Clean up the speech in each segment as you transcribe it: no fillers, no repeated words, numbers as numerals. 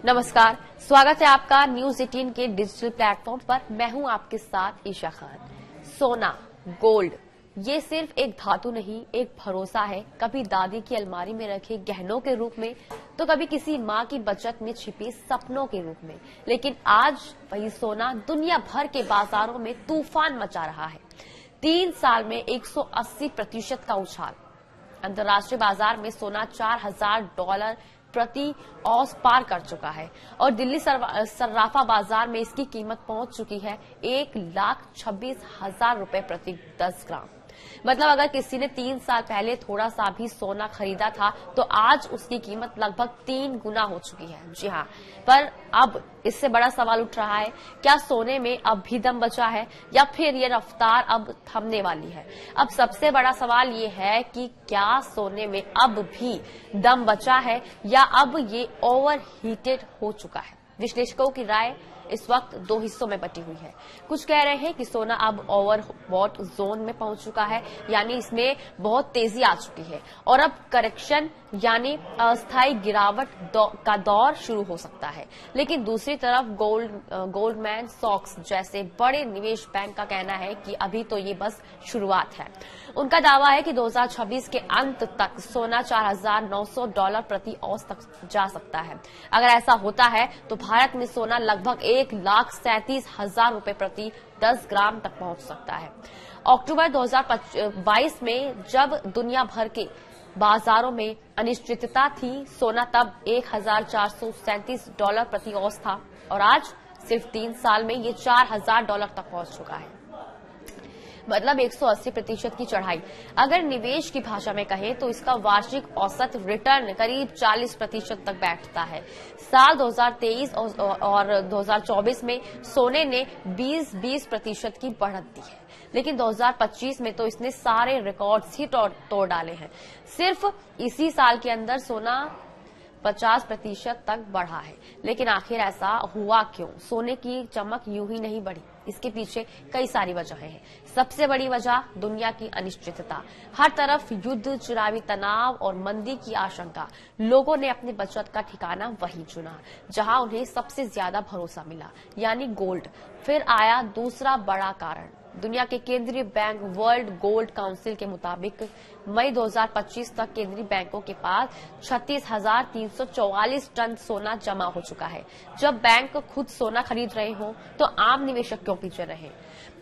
नमस्कार, स्वागत है आपका न्यूज 18 के डिजिटल प्लेटफॉर्म पर। मैं हूं आपके साथ ईशा खान। सोना, गोल्ड, ये सिर्फ एक धातु नहीं, एक भरोसा है। कभी दादी की अलमारी में रखे गहनों के रूप में, तो कभी किसी माँ की बचत में छिपे सपनों के रूप में। लेकिन आज वही सोना दुनिया भर के बाजारों में तूफान मचा रहा है। 3 साल में 180% का उछाल। अंतर्राष्ट्रीय बाजार में सोना $4,000 प्रति औंस पार कर चुका है और दिल्ली सर्राफा बाजार में इसकी कीमत पहुंच चुकी है ₹1,26,000 प्रति 10 ग्राम। मतलब अगर किसी ने 3 साल पहले थोड़ा सा भी सोना खरीदा था तो आज उसकी कीमत लगभग 3 गुना हो चुकी है। जी हाँ, पर अब इससे बड़ा सवाल उठ रहा है, क्या सोने में अब भी दम बचा है या फिर ये रफ्तार अब थमने वाली है? अब सबसे बड़ा सवाल ये है कि क्या सोने में अब भी दम बचा है या अब ये ओवर हीटेड हो चुका है? विश्लेषकों की राय इस वक्त 2 हिस्सों में बटी हुई है। कुछ कह रहे हैं कि सोना अब ओवरबॉट जोन में पहुंच चुका है, यानी इसमें बहुत तेजी आ चुकी है और अब करेक्शन यानी अस्थायी गिरावट का दौर शुरू हो सकता है। लेकिन दूसरी तरफ गोल्डमैन सॉक्स जैसे बड़े निवेश बैंक का कहना है कि अभी तो ये बस शुरुआत है। उनका दावा है कि 2026 के अंत तक सोना $4,900 प्रति औंस तक जा सकता है। अगर ऐसा होता है तो भारत में सोना लगभग $1,37,000 प्रति 10 ग्राम तक पहुंच सकता है। अक्टूबर 2022 में जब दुनिया भर के बाजारों में अनिश्चितता थी, सोना तब $1,437 प्रति औंस था और आज सिर्फ 3 साल में ये $4,000 तक पहुंच चुका है। मतलब 180% की चढ़ाई। अगर निवेश की भाषा में कहें तो इसका वार्षिक औसत रिटर्न करीब 40% तक बैठता है। साल 2023 और 2024 में सोने ने 20% की बढ़त दी है, लेकिन 2025 में तो इसने सारे रिकॉर्ड्स ही तोड़ डाले हैं। सिर्फ इसी साल के अंदर सोना 50% तक बढ़ा है। लेकिन आखिर ऐसा हुआ क्यों? सोने की चमक यूं ही नहीं बढ़ी, इसके पीछे कई सारी वजहें हैं। सबसे बड़ी वजह दुनिया की अनिश्चितता। हर तरफ युद्ध, चुनावी तनाव और मंदी की आशंका। लोगों ने अपनी बचत का ठिकाना वहीं चुना जहां उन्हें सबसे ज्यादा भरोसा मिला, यानी गोल्ड। फिर आया दूसरा बड़ा कारण। दुनिया के केंद्रीय बैंक वर्ल्ड गोल्ड काउंसिल के मुताबिक मई 2025 तक केंद्रीय बैंकों के पास 36,344 टन सोना जमा हो चुका है। जब बैंक खुद सोना खरीद रहे हो तो आम निवेशक क्यों पीछे रहे?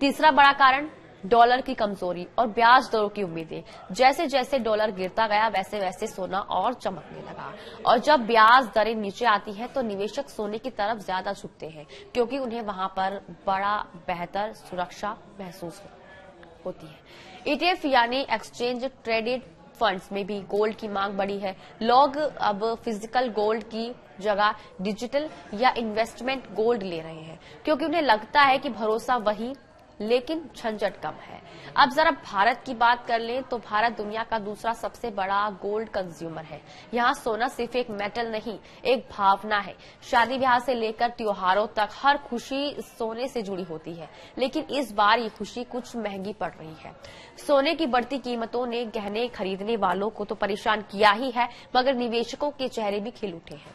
तीसरा बड़ा कारण डॉलर की कमजोरी और ब्याज दरों की उम्मीदें। जैसे जैसे डॉलर गिरता गया वैसे वैसे सोना और चमकने लगा और जब ब्याज दरें नीचे आती हैं तो निवेशक सोने की तरफ ज्यादा झुकते हैं, क्योंकि उन्हें वहां पर बेहतर सुरक्षा महसूस होती है। ETF यानी एक्सचेंज ट्रेडेड फंड्स में भी गोल्ड की मांग बढ़ी है। लोग अब फिजिकल गोल्ड की जगह डिजिटल या इन्वेस्टमेंट गोल्ड ले रहे हैं, क्योंकि उन्हें लगता है कि भरोसा वही लेकिन झंझट कम है। अब जरा भारत की बात कर लें तो भारत दुनिया का दूसरा सबसे बड़ा गोल्ड कंज्यूमर है। यहाँ सोना सिर्फ एक मेटल नहीं, एक भावना है। शादी ब्याह से लेकर त्योहारों तक हर खुशी सोने से जुड़ी होती है, लेकिन इस बार ये खुशी कुछ महंगी पड़ रही है। सोने की बढ़ती कीमतों ने गहने खरीदने वालों को तो परेशान किया ही है, मगर निवेशकों के चेहरे भी खिल उठे हैं।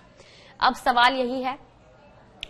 अब सवाल यही है,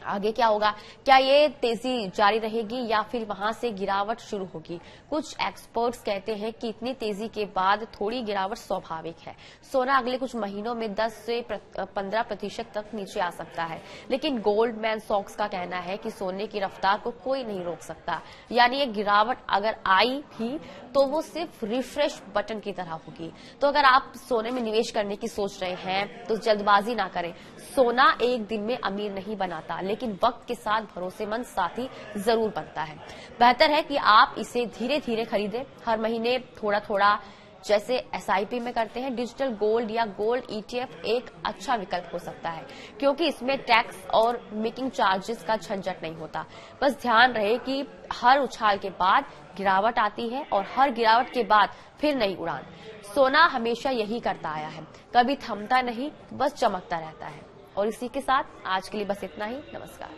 आगे क्या होगा? क्या ये तेजी जारी रहेगी या फिर वहां से गिरावट शुरू होगी? कुछ एक्सपर्ट्स कहते हैं कि इतनी तेजी के बाद थोड़ी गिरावट स्वाभाविक है। सोना अगले कुछ महीनों में 10 से 15% तक नीचे आ सकता है, लेकिन गोल्डमैन सॉक्स का कहना है कि सोने की रफ्तार को कोई नहीं रोक सकता। यानी ये गिरावट अगर आई भी तो वो सिर्फ रिफ्रेश बटन की तरह होगी। तो अगर आप सोने में निवेश करने की सोच रहे हैं तो जल्दबाजी ना करें। सोना एक दिन में अमीर नहीं बनाता, लेकिन वक्त के साथ भरोसेमंद साथी जरूर बनता है। बेहतर है कि आप इसे धीरे धीरे खरीदें, हर महीने थोड़ा थोड़ा, जैसे SIP में करते हैं। डिजिटल गोल्ड या गोल्ड ETF एक अच्छा विकल्प हो सकता है, क्योंकि इसमें टैक्स और मेकिंग चार्जेस का झंझट नहीं होता। बस ध्यान रहे कि हर उछाल के बाद गिरावट आती है और हर गिरावट के बाद फिर नई उड़ान। सोना हमेशा यही करता आया है, कभी थमता नहीं, बस चमकता रहता है। और इसी के साथ आज के लिए बस इतना ही। नमस्कार।